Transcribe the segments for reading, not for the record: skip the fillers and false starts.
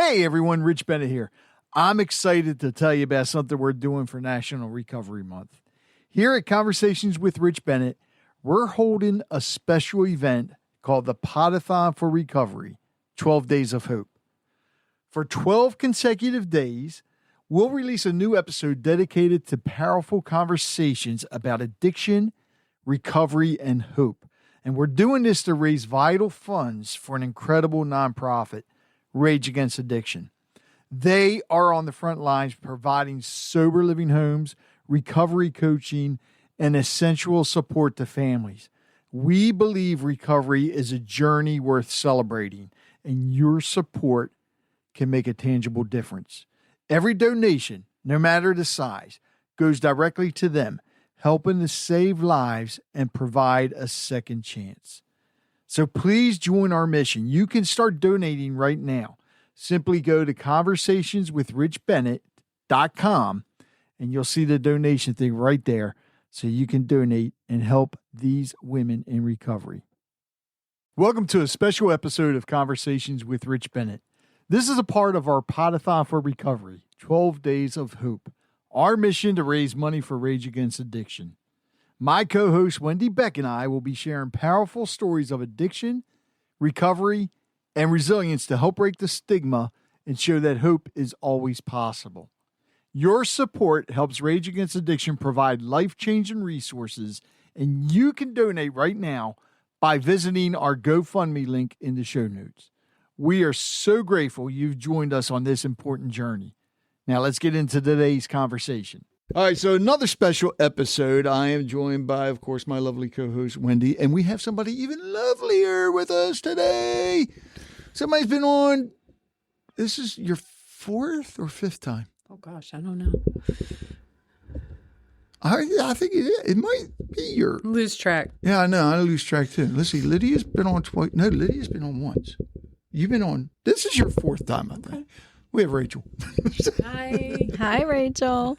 Hey everyone, Rich Bennett here. I'm excited to tell you about something we're doing for National Recovery Month. Here at Conversations with Rich Bennett, we're holding a special event called the Podathon for Recovery, 12 Days of Hope. For 12 consecutive days, we'll release a new episode dedicated to powerful conversations about addiction, recovery, and hope. And we're doing this to raise vital funds for an incredible nonprofit, Rage Against Addiction. They are on the front lines providing sober living homes, recovery coaching, and essential support to families. We believe recovery is a journey worth celebrating, and your support can make a tangible difference. Every donation, no matter the size, goes directly to them, helping to save lives and provide a second chance. So please join our mission. You can start donating right now. Simply go to conversationswithrichbennett.com and you'll see the donation thing right there so you can donate and help these women in recovery. Welcome to a special episode of Conversations with Rich Bennett. This is a part of our Podathon for Recovery, 12 Days of Hope, our mission to raise money for Rage Against Addiction. My co-host Wendy Beck and I will be sharing powerful stories of addiction, recovery, and resilience to help break the stigma and show that hope is always possible. Your support helps Rage Against Addiction provide life-changing resources, and you can donate right now by visiting our GoFundMe link in the show notes. We are so grateful you've joined us on this important journey. Now let's get into today's conversation. All right, so another special episode. I am joined by, of course, my lovely co-host, Wendy, and we have somebody even lovelier with us today. Somebody's been on, this is your fourth or fifth time? Oh, gosh, I don't know. I think it might be your... Lose track. Yeah, I know. I lose track, too. Let's see. Lydia's been on twice. No, Lydia's been on once. You've been on... This is your fourth time, I think. Okay. We have Rachel. Hi. Hi, Rachel.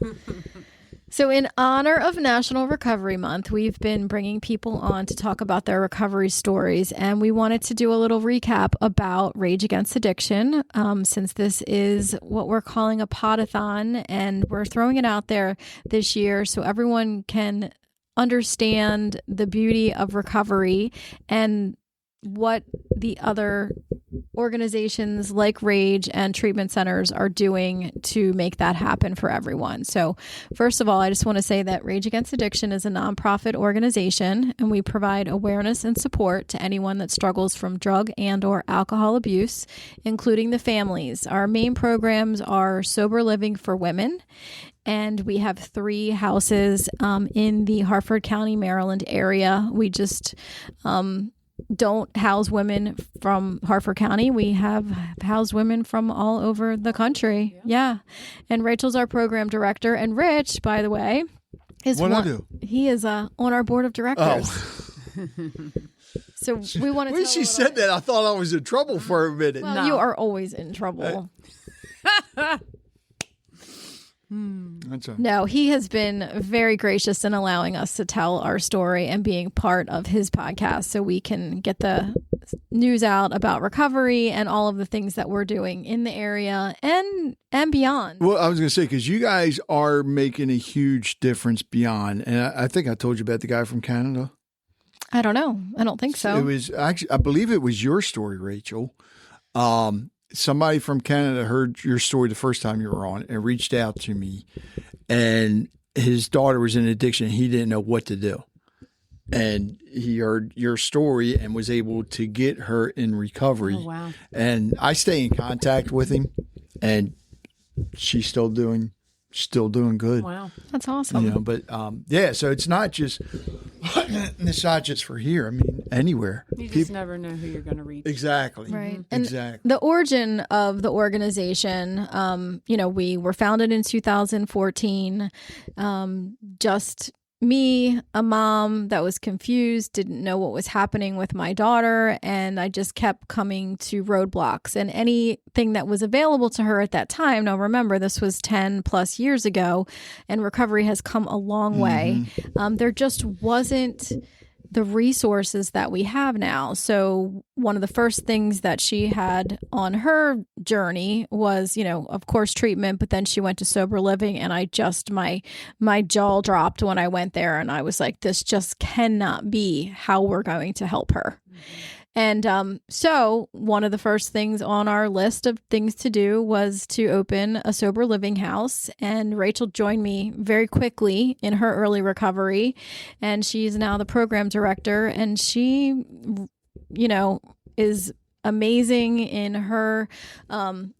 So in honor of National Recovery Month, we've been bringing people on to talk about their recovery stories, and we wanted to do a little recap about Rage Against Addiction, since this is what we're calling a Podathon, and we're throwing it out there this year so everyone can understand the beauty of recovery and what the other organizations like Rage and treatment centers are doing to make that happen for everyone. So first of all, I just want to say that Rage Against Addiction is a nonprofit organization, and we provide awareness and support to anyone that struggles from drug and or alcohol abuse, including the families. Our main programs are sober living for women, and we have 3 houses in the Harford County, Maryland area. We just don't house women from Harford County. We have housed women from all over the country. Yeah. And Rachel's our program director. And Rich, by the way, is what I do? He is on our board of directors. Oh. So we want to when she said that, I thought I was in trouble for a minute. Well, No. you are always in trouble. That's right. No, he has been very gracious in allowing us to tell our story and being part of his podcast so we can get the news out about recovery and all of the things that we're doing in the area and beyond. Well, I was going to say, because you guys are making a huge difference beyond. And I think I told you about the guy from Canada. I don't know. I don't think so. It was actually, I believe it was your story, Rachel. Somebody from Canada heard your story the first time you were on and reached out to me, and his daughter was in addiction. He didn't know what to do. And he heard your story and was able to get her in recovery. Oh, wow. And I stay in contact with him, and she's still doing good. Wow. That's awesome. You know, but yeah, so it's not just for here. I mean, anywhere. You just never know who you're going to reach. Exactly. Right. Mm-hmm. And exactly. the origin of the organization, we were founded in 2014. Just me, a mom that was confused, didn't know what was happening with my daughter, and I just kept coming to roadblocks. And anything that was available to her at that time, now remember, this was 10 plus years ago, and recovery has come a long way. There just wasn't the resources that we have now. So one of the first things that she had on her journey was, of course, treatment, but then she went to sober living, and I just, my jaw dropped when I went there, and I was like, this just cannot be how we're going to help her. And so one of the first things on our list of things to do was to open a sober living house. And Rachel joined me very quickly in her early recovery. And she's now the program director. And she, is amazing in her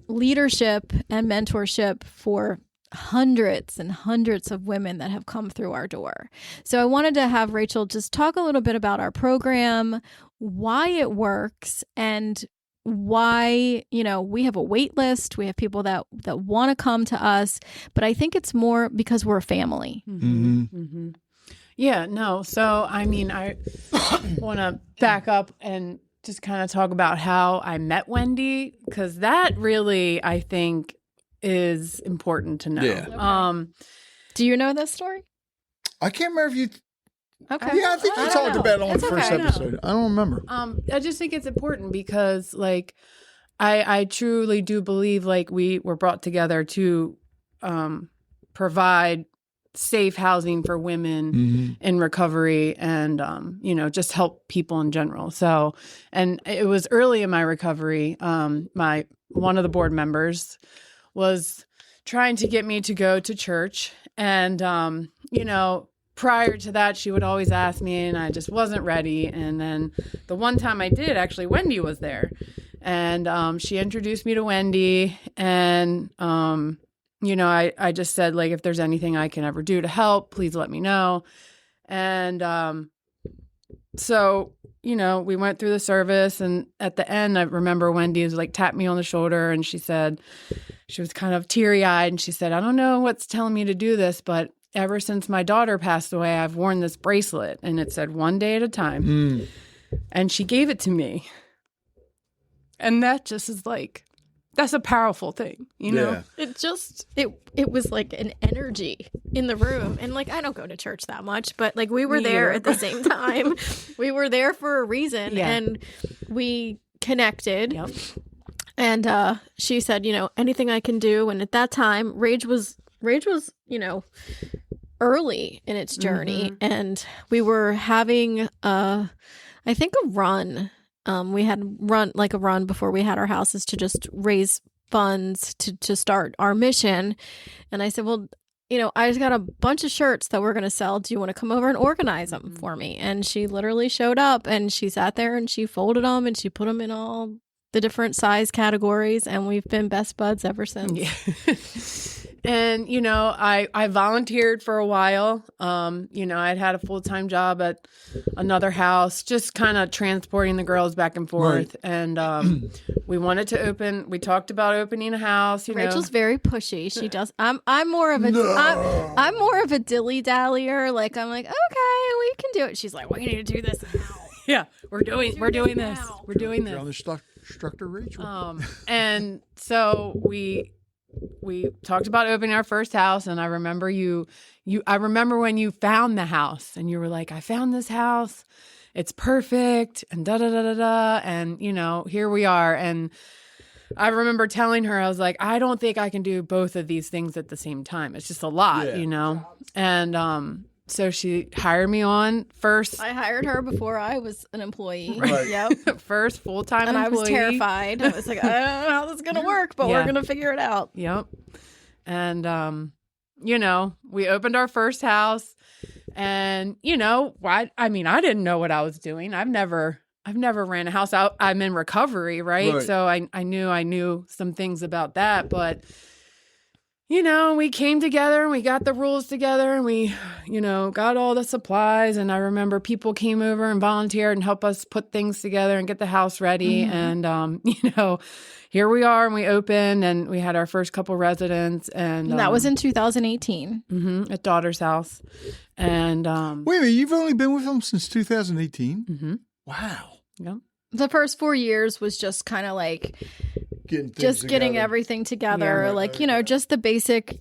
leadership and mentorship for hundreds and hundreds of women that have come through our door. So I wanted to have Rachel just talk a little bit about our program, why it works, and why, we have a wait list. We have people that want to come to us, but I think it's more because we're a family. Mm-hmm. Mm-hmm. Yeah, no. So, I mean, I want to back up and just kind of talk about how I met Wendy, because that really, I think, is important to know. Yeah. Okay. Do you know this story? I can't remember if you. Okay. Yeah, I think we talked about it on the first episode. I don't remember. I just think it's important because, like, I truly do believe, like, we were brought together to provide safe housing for women in recovery and, just help people in general. So, and it was early in my recovery. One of the board members was trying to get me to go to church. And, prior to that, she would always ask me, and I just wasn't ready. And then the one time I did, actually, Wendy was there. And she introduced me to Wendy. And, I just said, like, if there's anything I can ever do to help, please let me know. And so, we went through the service. And at the end, I remember Wendy was like, tapped me on the shoulder. And she said, she was kind of teary-eyed. And she said, I don't know what's telling me to do this, but ever since my daughter passed away, I've worn this bracelet. And it said, one day at a time. And she gave it to me. And that just is like, that's a powerful thing, know? It just, it was like an energy in the room. And like, I don't go to church that much, but like we were there at the same time. We were there for a reason and we connected. Yep. And she said, anything I can do. And at that time, Rage was, early in its journey. And we were having, I think a run. We had a run before we had our houses to just raise funds to start our mission. And I said, well, I just got a bunch of shirts that we're going to sell. Do you want to come over and organize them for me? And she literally showed up and she sat there and she folded them and she put them in all the different size categories. And we've been best buds ever since. Yeah. And, I volunteered for a while. I'd had a full-time job at another house, just kind of transporting the girls back and forth. Right. And we wanted to we talked about opening a house, Rachel's very pushy. She does. I'm more of a, I'm more of a dilly-dallyer. Like, I'm like, okay, we can do it. She's like, we need to do this now. Yeah, we're doing this. We're doing this. You're on the instructor, Rachel. And so we talked about opening our first house, and I remember I remember when you found the house and you were like, I found this house, it's perfect, and da da da da da, and here we are. And I remember telling her, I was like, I don't think I can do both of these things at the same time. It's just a lot, And so she hired me on first. I hired her before I was an employee. Right. Yep. First full-time and employee. I was terrified. I was like, I don't know how this is going to work, but we're going to figure it out. Yep. And, we opened our first house and, I didn't know what I was doing. I've never ran a house out. I'm in recovery, right? So I knew some things about that, but we came together and we got the rules together and we, got all the supplies. And I remember people came over and volunteered and helped us put things together and get the house ready. And, here we are and we opened and we had our first couple residents. And that was in 2018. At daughter's house. And wait a minute, you've only been with them since 2018? Mm-hmm. Wow. Yep. The first 4 years was just kind of like getting everything together. Yeah, like, just the basic,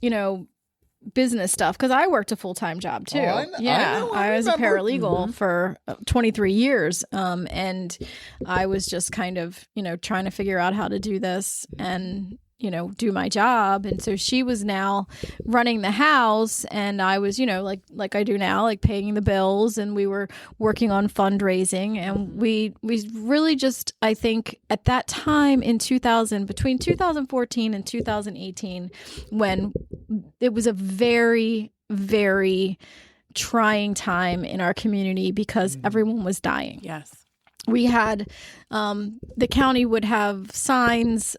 business stuff because I worked a full-time job too. I was a remember. paralegal for 23 years. And I was just kind of, trying to figure out how to do this and, do my job. And so she was now running the house and I was, like I do now, like paying the bills, and we were working on fundraising. And we really just, I think at that time in between 2014 and 2018, when it was a very, very trying time in our community because everyone was dying. Yes. We had, the county would have signs,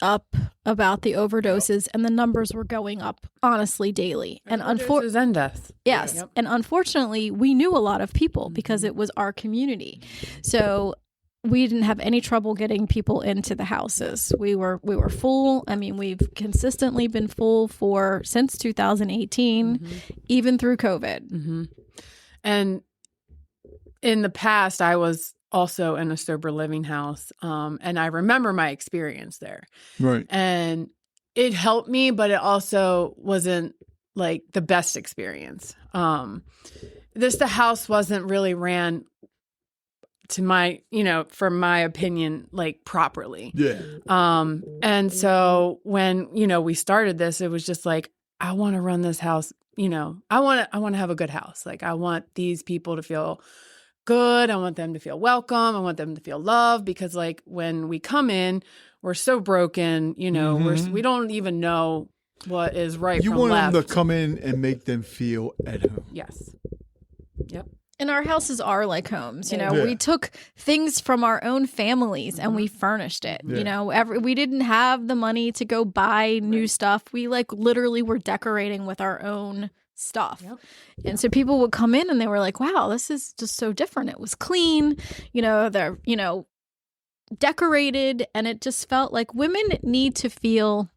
up about the overdoses, and the numbers were going up honestly daily. And Overdoses and deaths. yes, Yep. and unfortunately, we knew a lot of people because it was our community. So we didn't have any trouble getting people into the houses. We were full. I mean, we've consistently been full since 2018, even through COVID. And in the past, I was also in a sober living house. And I remember my experience there. Right. And it helped me, but it also wasn't like the best experience. The house wasn't really ran to my, from my opinion, like properly. Yeah. And so when, we started this, it was just like, I want to run this house, I want to have a good house. Like I want these people to feel good. I want them to feel welcome. I want them to feel loved, because like when we come in, we're so broken, we don't even know what is right You from want left. them to come in and make them feel at home. Yes. Yep. And our houses are like homes, Yeah. We took things from our own families and we furnished it. Yeah. We didn't have the money to go buy new stuff. We like literally were decorating with our own stuff. Yep. And so people would come in and they were like, wow, this is just so different. It was clean, they're, decorated, and it just felt like women need to feel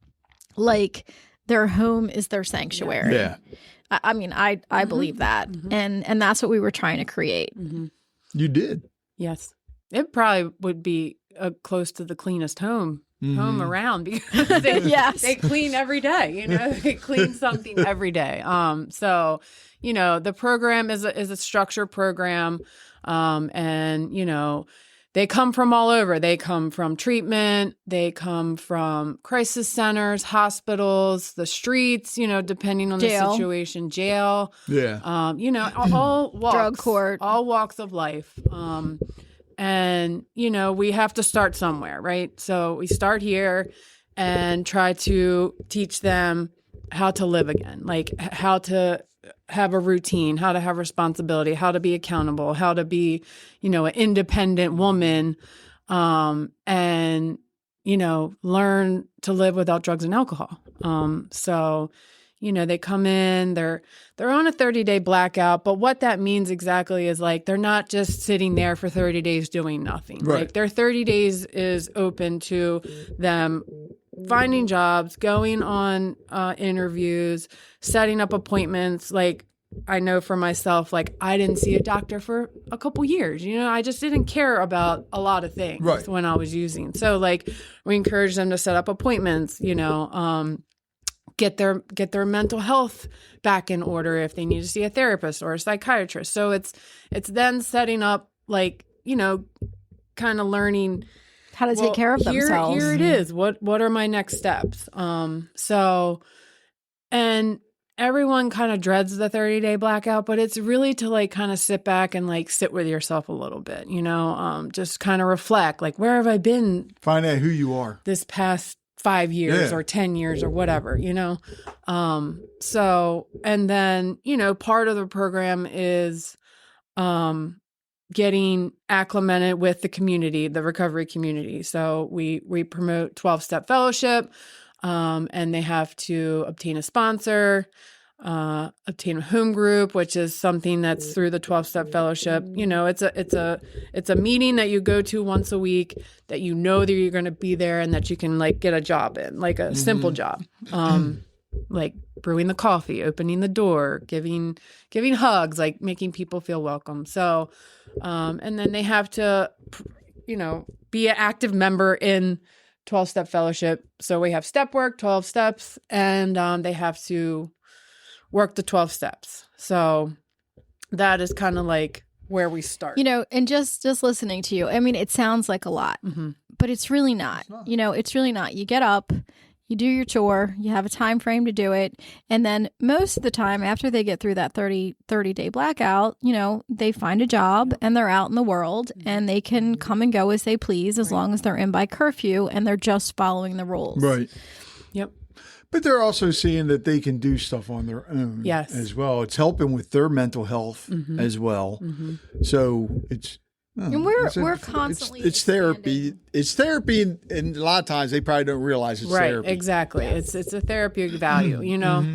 like their home is their sanctuary. Yeah. I mean, I believe that. And that's what we were trying to create. You did. Yes. It probably would be close to the cleanest home around, because Yes. they clean every day, they clean something every day. So, the program is a structured program. And, they come from all over. They come from treatment. They come from crisis centers, hospitals, the streets, depending on Jail. the situation, jail, Yeah. all walks, Drug court. all walks of life. And, we have to start somewhere, right? So we start here and try to teach them how to live again, like how to have a routine, how to have responsibility, how to be accountable, how to be, an independent woman, and, learn to live without drugs and alcohol. So, they come in, they're on a 30-day blackout, but what that means exactly is like, they're not just sitting there for 30 days doing nothing. Right. Like their 30 days is open to them finding jobs, going on interviews, setting up appointments. Like I know for myself, like I didn't see a doctor for a couple years. I just didn't care about a lot of things Right. when I was using. So like we encourage them to set up appointments, get their mental health back in order if they need to see a therapist or a psychiatrist. So it's then setting up like, kind of learning How to take care of themselves. Here it is. What are my next steps? And everyone kind of dreads the 30-day blackout, but it's really to like kind of sit back and like sit with yourself a little bit, just kind of reflect, like, where have I been Find out who you are. this past 5 years Yeah. or 10 years or whatever, So, and then, part of the program is getting acclimated with the community, the recovery community. So we promote 12-step fellowship, and they have to obtain a sponsor, obtain a home group, which is something that's through the 12-step fellowship. It's a meeting that you go to once a week that that you're going to be there and that you can like get a job in, like a simple job. Like brewing the coffee, opening the door, giving hugs, like making people feel welcome. So, and then they have to, be an active member in 12-step fellowship. So we have step work, 12 steps, and they have to work the 12 steps. So that is kind of like where we start. And just listening to you, I mean, it sounds like a lot, but it's really not. It's really not. You get up, you do your chore, you have a time frame to do it, and then most of the time after they get through that 30-day blackout, they find a job and they're out in the world and they can come and go as they please as long as they're in by curfew and they're just following the rules. Right. Yep. But they're also seeing that they can do stuff on their own as well. It's helping with their mental health as well. So it's and we're constantly it's therapy. It's therapy, and a lot of times they probably don't realize it's therapy. Exactly. It's a therapeutic value,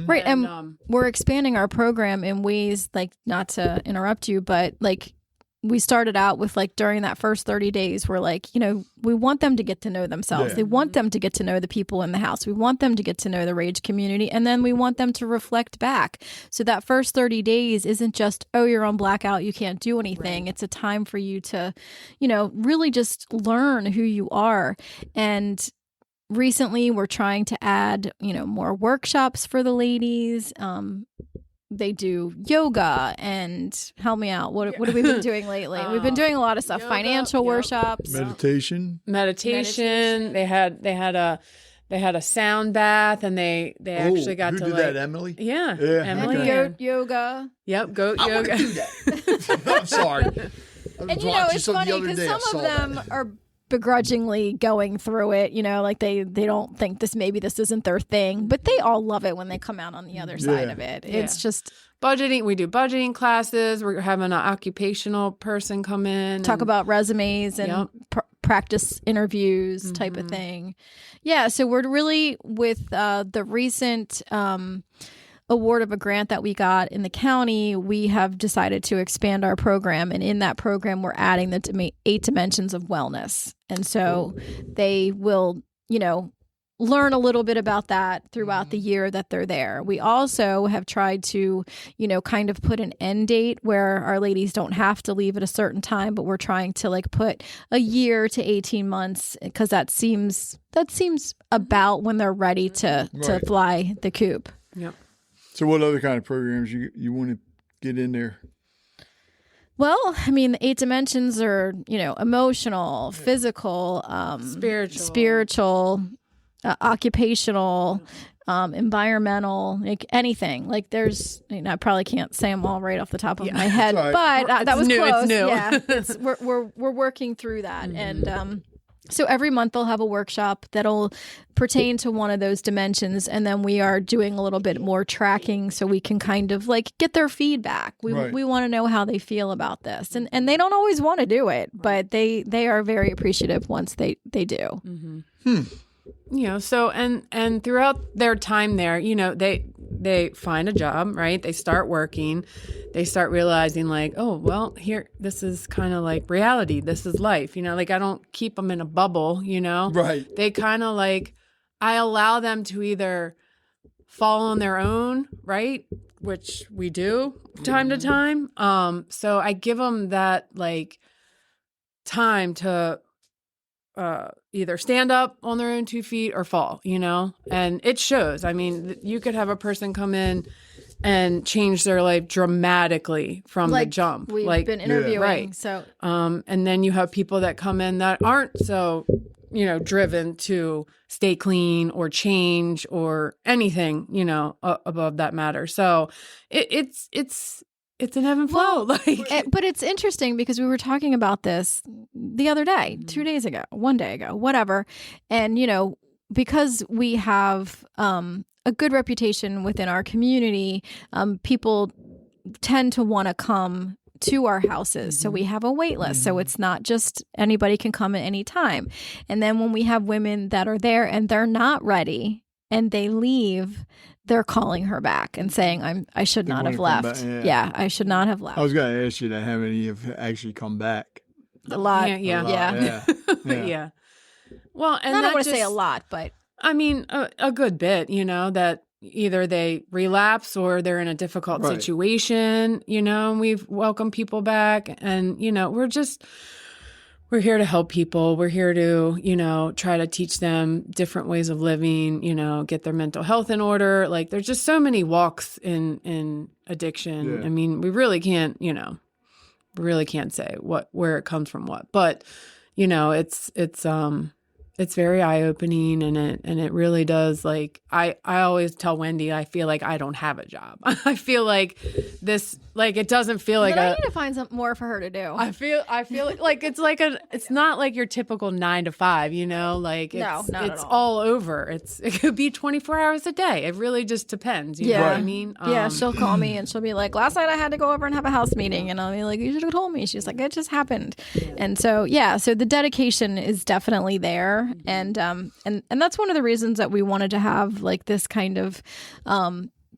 Right, and we're expanding our program in ways, like, not to interrupt you, but like we started out with, like, during that first 30 days, we're like, we want them to get to know themselves. They want them to get to know the people in the house. We want them to get to know the Rage community. And then we want them to reflect back. So that first 30 days isn't just, oh, you're on blackout, you can't do anything. Right. It's a time for you to, really just learn who you are. And recently we're trying to add, more workshops for the ladies. They do yoga and help me out. What have we been doing lately? We've been doing a lot of stuff. Yoga, financial workshops, meditation. They had a sound bath, and they actually got who to did like that, Emily. Yeah. Emily. Goat yoga. Yep, goat I yoga. want to do that. I'm sorry. I was And watching it's some funny the other because day. I some saw of them that. are begrudgingly going through it, like they don't think this isn't their thing, but they all love it when they come out on the other side of it. It's just budgeting. We do budgeting classes. We're having an occupational person come in, talk about resumes and practice interviews type of thing. Yeah, so we're really with the recent award of a grant that we got in the county, we have decided to expand our program. And in that program, we're adding the 8 dimensions of wellness. And so they will, learn a little bit about that throughout the year that they're there. We also have tried to, kind of put an end date where our ladies don't have to leave at a certain time, but we're trying to like put a year to 18 months because that seems about when they're ready to fly the coop. Yep. So what other kind of programs you want to get in there? Well, I mean, the 8 dimensions are, emotional, physical, spiritual, occupational, environmental, like anything. Like there's, I probably can't say them all right off the top of my head, but that was new. close. It's new. Yeah, we're working through that, and so every month they'll have a workshop that'll pertain to one of those dimensions, and then we are doing a little bit more tracking so we can kind of like get their feedback. We want to know how they feel about this, and they don't always want to do it, but they are very appreciative once they do. So and throughout their time there, they find a job, right? They start working. They start realizing like, oh, well, here, this is kind of like reality. This is life, like I don't keep them in a bubble, Right. They kind of like, I allow them to either fall on their own, right? Which we do time to time. So I give them that like time to either stand up on their own 2 feet or fall, and it shows. I mean, you could have a person come in and change their life dramatically from the jump. We've been interviewing. Right. So, and then you have people that come in that aren't so, driven to stay clean or change or anything, above that matter. So it's an ebb and flow. But it's interesting because we were talking about this the other day, 2 days ago, 1 day ago, whatever. And, because we have a good reputation within our community, people tend to want to come to our houses. So we have a wait list. So it's not just anybody can come at any time. And then when we have women that are there and they're not ready and they leave, they're calling her back and saying, I should not have left. Yeah, I should not have left. I was going to ask you that how many have actually come back. A lot. Yeah. Yeah. Well, and I don't want to say a lot, but I mean, a good bit, that either they relapse or they're in a difficult situation, and we've welcomed people back, and, we're we're here to help people. We're here to, you know, try to teach them different ways of living, you know, get their mental health in order. Like there's just so many walks in addiction. Yeah. I mean, we really can't say where it comes from what, but you know, it's very eye-opening, and it really does. Like I always tell Wendy, I feel like I don't have a job. I feel like this, like it doesn't feel like I need to find something more for her to do. I feel like it's not like your typical 9 to 5, you know, like it's all over. It could be 24 hours a day. It really just depends. You know what I mean? Yeah, she'll call me and she'll be like, last night I had to go over and have a house meeting, and I'll be like, you should have told me. She's like, it just happened. Yeah. And so so the dedication is definitely there, and that's one of the reasons that we wanted to have like this kind of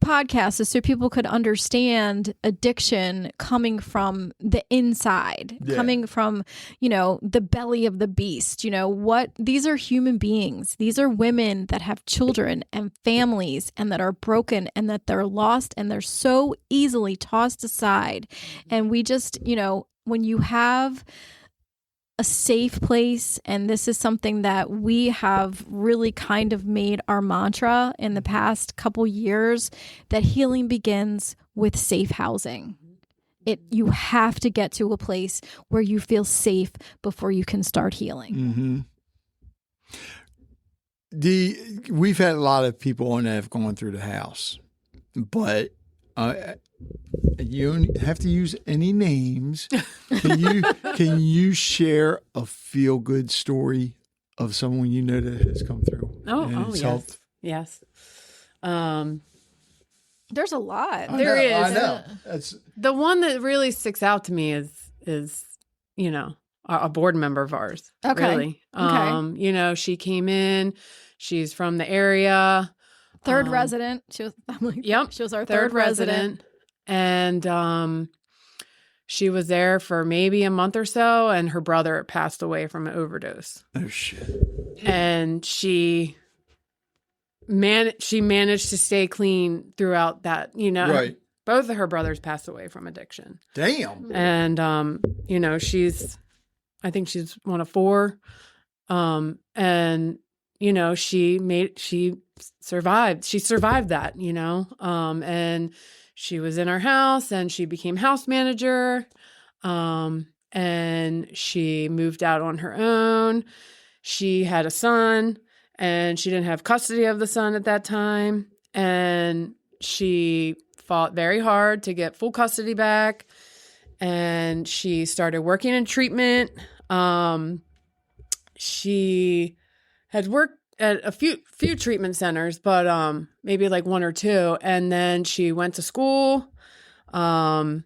podcast, is so people could understand addiction coming from the inside, coming from, you know, the belly of the beast. You know, these are human beings. These are women that have children and families, and that are broken, and that they're lost, and they're so easily tossed aside. And we just, you know, when you have a safe place, and this is something that we have really kind of made our mantra in the past couple years, that healing begins with safe housing. You have to get to a place where you feel safe before you can start healing. We've had a lot of people on that have gone through the house, but you don't have to use any names. Can you share a feel good story of someone you know that has come through? Yes. Helped? Yes. There's a lot. There is. I know. That's the one that really sticks out to me is you know, a board member of ours. Okay. Really. Okay. You know, she came in. She's from the area. Third resident. She was. Yep. She was our third resident. And she was there for maybe a month or so, and her brother passed away from an overdose. oh shit. And she managed to stay clean throughout that, you know. Right. Both of her brothers passed away from addiction. Damn. And you know, I think she's one of 4. And you know, she survived. She survived that, you know. And she was in our house, and she became house manager. And she moved out on her own. She had a son, and she didn't have custody of the son at that time. And she fought very hard to get full custody back. And she started working in treatment. She had worked at a few treatment centers, but maybe like 1 or 2. And then she went to school. Graduated.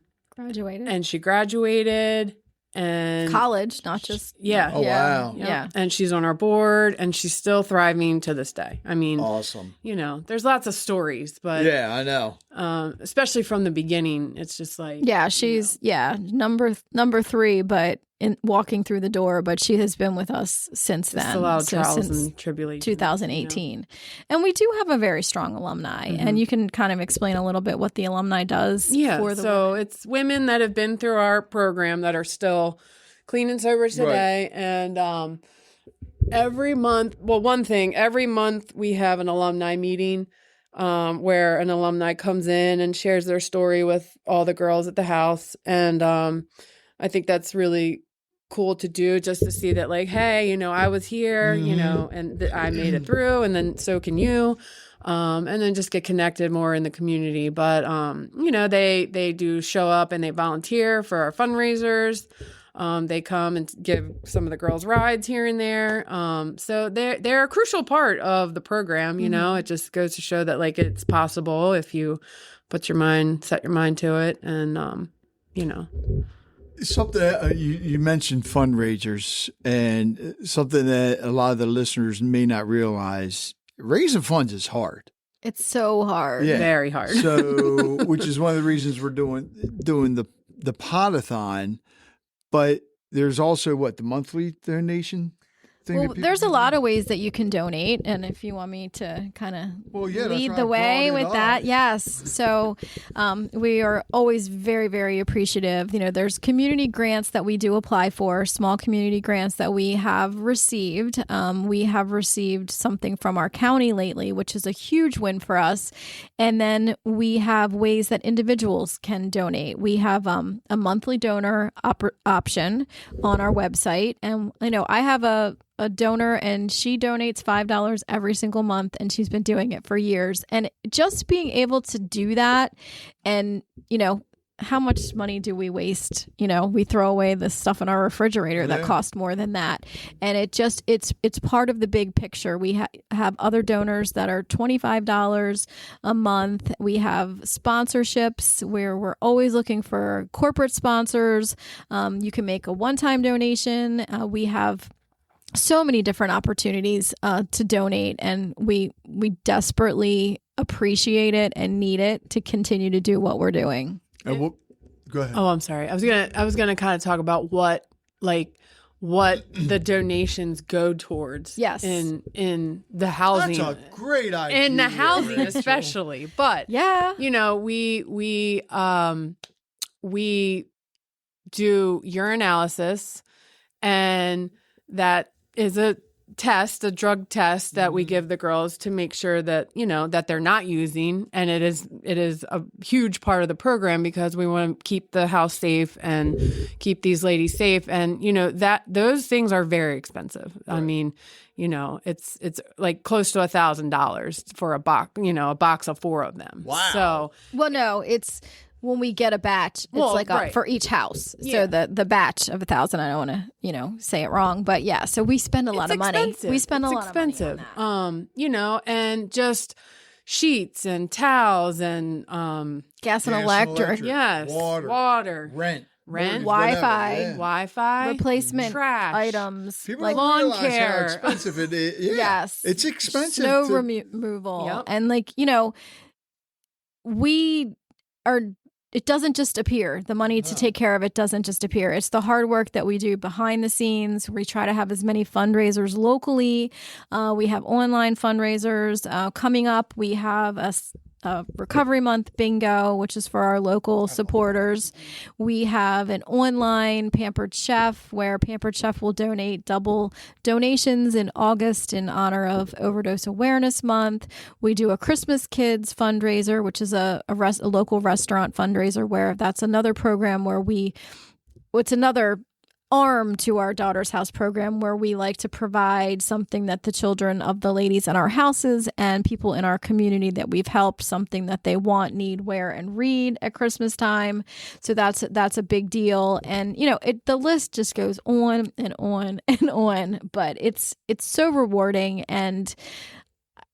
And she graduated. And college, not just yeah. Oh wow. Yeah. And she's on our board, and she's still thriving to this day. I mean, Awesome. you know, there's lots of stories, but Yeah, I know. especially from the beginning, it's just like she's number 3, but in walking through the door, but she has been with us since then. a lot of trials since and tribulations. 2018. You know? And we do have a very strong alumni. And you can kind of explain a little bit what the alumni does for the so women. it's women that have been through our program that are still clean and sober today. Right. And every month we have an alumni meeting where an alumni comes in and shares their story with all the girls at the house. And I think that's really cool to do, just to see that, like, hey, you know, I was here, you know, and I made it through, and then so can you. And then just get connected more in the community. But, you know, they do show up and they volunteer for our fundraisers. They come and give some of the girls rides here and there. So they're a crucial part of the program. You know, it just goes to show that, like, it's possible if you set your mind to it. And, you know, something you mentioned fundraisers, and something that a lot of the listeners may not realize. Raising funds is hard. It's so hard. Yeah. Very hard. So, which is one of the reasons we're doing the Podathon. But there's also the monthly donation. thing? Well, that people there's a can lot do? of ways that you can donate. And if you want me to kind of Well, yeah, that's lead why the I way brought it with that, up. yes. So we are always very, very appreciative. You know, there's community grants that we do apply for, small community grants that we have received. We have received something from our county lately, which is a huge win for us. And then we have ways that individuals can donate. We have a monthly donor option on our website. And, you know, I have a donor and she donates $5 every single month and she's been doing it for years. And just being able to do that, and, you know, how much money do we waste? You know, we throw away the stuff in our refrigerator that costs more than that. And it's part of the big picture. We have other donors that are $25 a month. We have sponsorships where we're always looking for corporate sponsors. You can make a one-time donation. We have so many different opportunities to donate, and we desperately appreciate it and need it to continue to do what we're doing. Go ahead. Oh, I'm sorry. I was gonna kind of talk about what the donations go towards. Yes. In the housing. That's a great idea. In the housing, Rachel. especially. But Yeah. you know, we do urinalysis, and that is a drug test that we give the girls to make sure that, you know, that they're not using. And it is a huge part of the program because we want to keep the house safe and keep these ladies safe. And, you know, that those things are very expensive. Right. I mean, you know, it's like close to $1,000 for a box of 4 of them. Wow. So, Well, no, it's when we get a batch, it's right. for each house. Yeah. So the batch of 1,000, I don't want to, you know, say it wrong, but yeah, so we spend a lot of money. We spend a lot of money on that. You know, and just sheets and towels and Gas and electric. yes, water, rent, Wi-Fi. whatever, yeah. Wi-Fi, Replacement trash items. People like don't lawn realize care. how expensive it is. Yeah. Yes. It's expensive. Snow to- removal. Yep. And like, you know, it doesn't just appear. The money to take care of it doesn't just appear. It's the hard work that we do behind the scenes. We try to have as many fundraisers locally. We have online fundraisers coming up. We have a Recovery Month bingo, which is for our local supporters. We have an online Pampered Chef where Pampered Chef will donate double donations in August in honor of Overdose Awareness Month. We do a Christmas Kids fundraiser, which is a local restaurant fundraiser where that's another program where it's another arm to our Daughter's House program where we like to provide something that the children of the ladies in our houses and people in our community that we've helped, something that they want, need, wear, and read at Christmas time. So that's a big deal. And, you know, the list just goes on and on and on, but it's so rewarding, and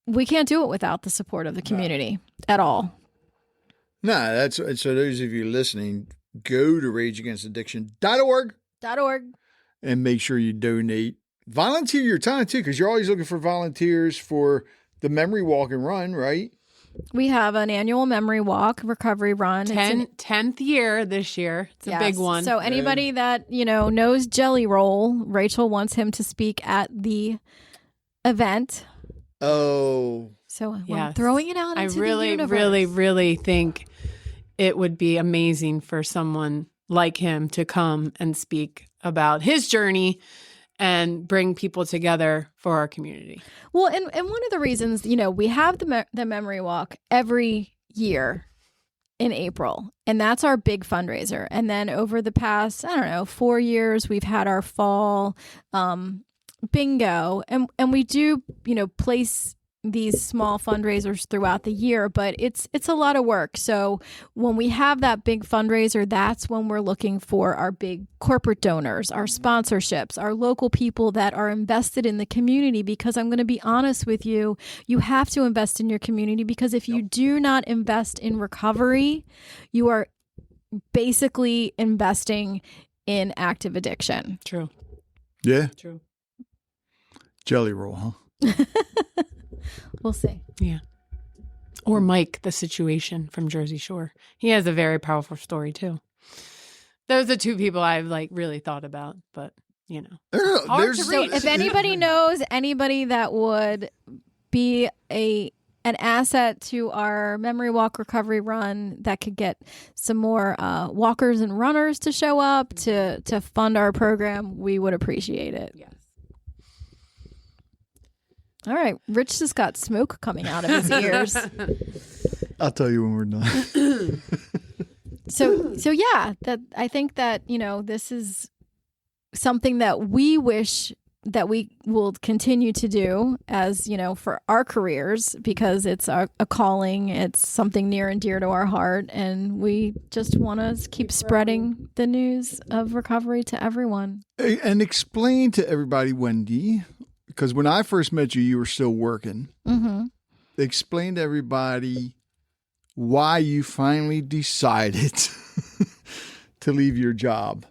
we can't do it without the support of the community at all. No, that's so. Those of you listening, go to RageAgainstAddiction.org and make sure you donate. Volunteer your time too, because you're always looking for volunteers for the memory walk and run, right? We have an annual memory walk, recovery run. 10th year this year. It's a big one. So anybody that, you know, knows Jelly Roll, Rachel wants him to speak at the event. Oh. So Yes. we're throwing it out into the universe. really think it would be amazing for someone like him to come and speak about his journey and bring people together for our community. Well, and one of the reasons, you know, we have the memory walk every year in April, and that's our big fundraiser. And then over the past, 4 years, we've had our fall bingo, and we do, you know, place these small fundraisers throughout the year, but it's a lot of work. So when we have that big fundraiser, that's when we're looking for our big corporate donors, our sponsorships, our local people that are invested in the community, because I'm going to be honest with you, you have to invest in your community, because if you do not invest in recovery, you are basically investing in active addiction. True. Yeah. True. Jelly Roll, huh? We'll see. Yeah. Or Mike, the situation from Jersey Shore. He has a very powerful story too. Those are 2 people I've really thought about, but you know. There's to So reach. if anybody knows anybody that would be an asset to our memory walk recovery run that could get some more walkers and runners to show up to fund our program, we would appreciate it. Yes. All right. Rich just got smoke coming out of his ears. I'll tell you when we're done. So yeah, that I think that, this is something that we wish that we will continue to do as, for our careers, because it's a calling. It's something near and dear to our heart. And we just want to keep spreading the news of recovery to everyone. And explain to everybody, Wendy, because when I first met you, you were still working. Mm-hmm. Explain to everybody why you finally decided to leave your job.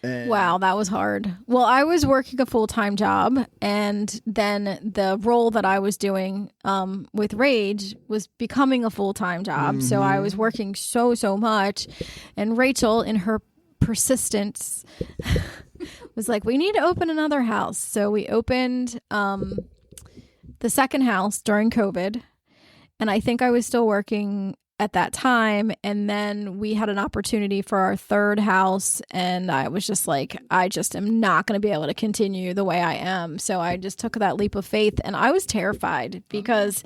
And Wow, that was hard. Well, I was working a full-time job, and then the role that I was doing with Rage was becoming a full-time job. So I was working so much, and Rachel, in her persistence, was like, we need to open another house. So we opened the second house during COVID, and I think I was still working at that time. And then we had an opportunity for our third house, and I was just like, I just am not going to be able to continue the way I am. So I just took that leap of faith, and I was terrified because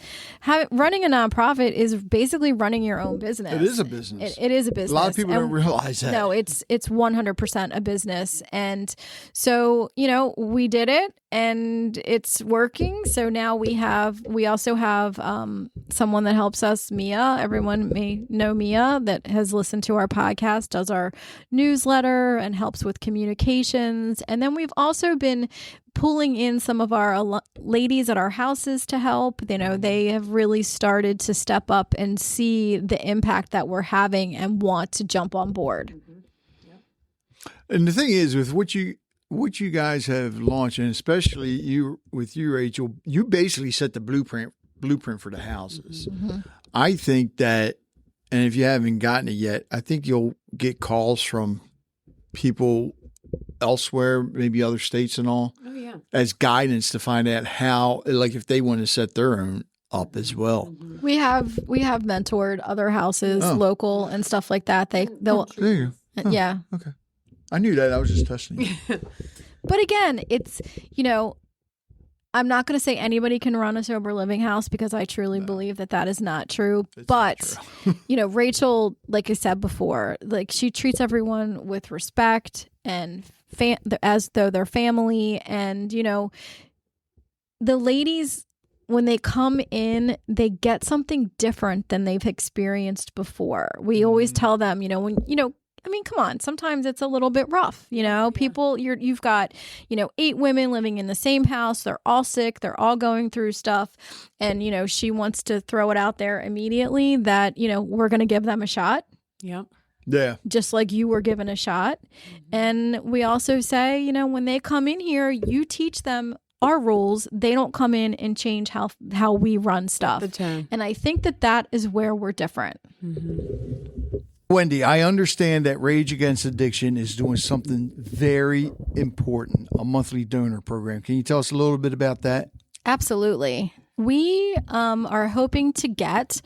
running a nonprofit is basically running your own business. It is a business. It is a business. A lot of people don't realize that. No, it's 100% a business. And so, we did it, and it's working. So now we also have someone that helps us, Mia. Everyone may know Mia, that has listened to our podcast, does our newsletter, and helps with communications. And then we've also been pulling in some of our ladies at our houses to help. They have really started to step up and see the impact that we're having and want to jump on board. And the thing is, with what you guys have launched, and especially you, Rachel, you basically set the blueprint for the houses. Mm-hmm. I think that, and if you haven't gotten it yet, I think you'll get calls from people elsewhere, maybe other states and all, as guidance to find out how, like, if they want to set their own up as well. We have mentored other houses, local and stuff like that. They'll There you go. yeah. Okay. I knew that. I was just testing you. But again, it's, I'm not going to say anybody can run a sober living house, because I truly believe that is not true. But, Rachel, like I said before, like, she treats everyone with respect and as though they're family. And, the ladies, when they come in, they get something different than they've experienced before. We always tell them, come on, sometimes it's a little bit rough, people, you've got, 8 women living in the same house. They're all sick. They're all going through stuff. And, she wants to throw it out there immediately that, we're going to give them a shot. Yep. Yeah. Just like you were given a shot. And we also say, when they come in here, you teach them our rules. They don't come in and change how we run stuff. And I think that is where we're different. Mm-hmm. Wendy, I understand that Rage Against Addiction is doing something very important, a monthly donor program. Can you tell us a little bit about that? Absolutely. We are hoping to get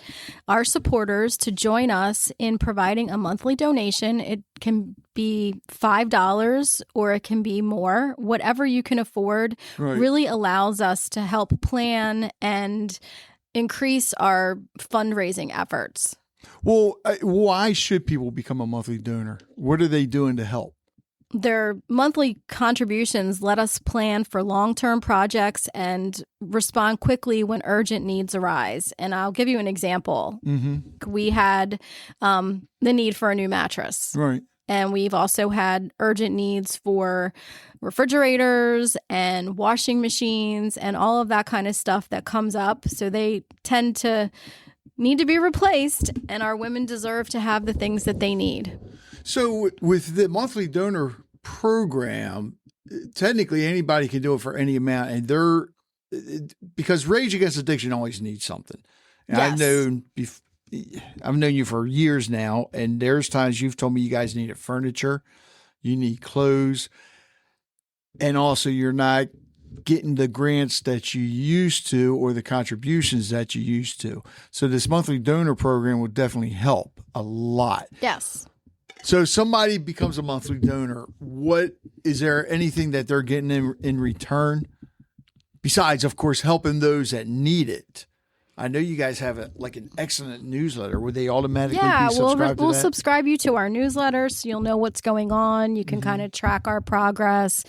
our supporters to join us in providing a monthly donation. It can be $5 or it can be more. Whatever you can afford really allows us to help plan and increase our fundraising efforts. Well, why should people become a monthly donor? What are they doing to help? Their monthly contributions let us plan for long-term projects and respond quickly when urgent needs arise. And I'll give you an example. Mm-hmm. We had the need for a new mattress. Right. And we've also had urgent needs for refrigerators and washing machines and all of that kind of stuff that comes up. So they tend to need to be replaced, and our women deserve to have the things that they need. So with the monthly donor program, technically anybody can do it for any amount, and because Rage Against Addiction always needs something. And Yes. I've known you for years now, and there's times you've told me you guys needed furniture, you need clothes. And also, you're not getting the grants that you used to or the contributions that you used to. So this monthly donor program will definitely help a lot. Yes. So somebody becomes a monthly donor. What is there anything that they're getting in return? Besides, of course, helping those that need it. I know you guys have an excellent newsletter. Would they automatically be subscribed to we'll that? subscribe you to our newsletter so you'll know what's going on. You can kind of track our progress,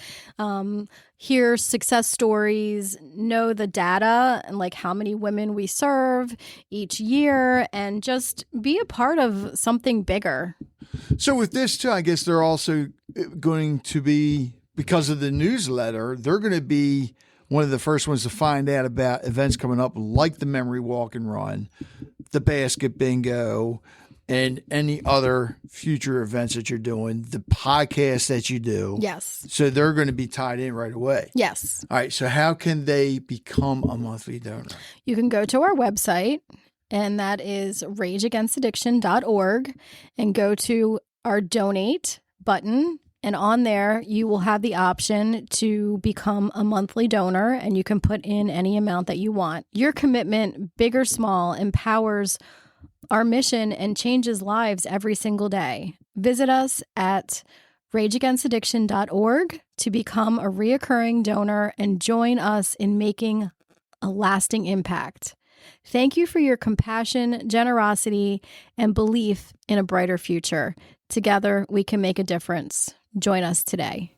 hear success stories, know the data and like how many women we serve each year, and just be a part of something bigger. So with this too, I guess they're also going to be, because of the newsletter, they're going to be one of the first ones to find out about events coming up like the Memory Walk and Run, the Basket Bingo, and any other future events that you're doing, the podcast that you do. Yes. So they're going to be tied in right away. Yes. All right. So how can they become a monthly donor? You can go to our website, and that is rageagainstaddiction.org, and go to our donate button. And on there, you will have the option to become a monthly donor, and you can put in any amount that you want. Your commitment, big or small, empowers our mission and changes lives every single day. Visit us at rageagainstaddiction.org to become a reoccurring donor and join us in making a lasting impact. Thank you for your compassion, generosity, and belief in a brighter future. Together, we can make a difference. Join us today.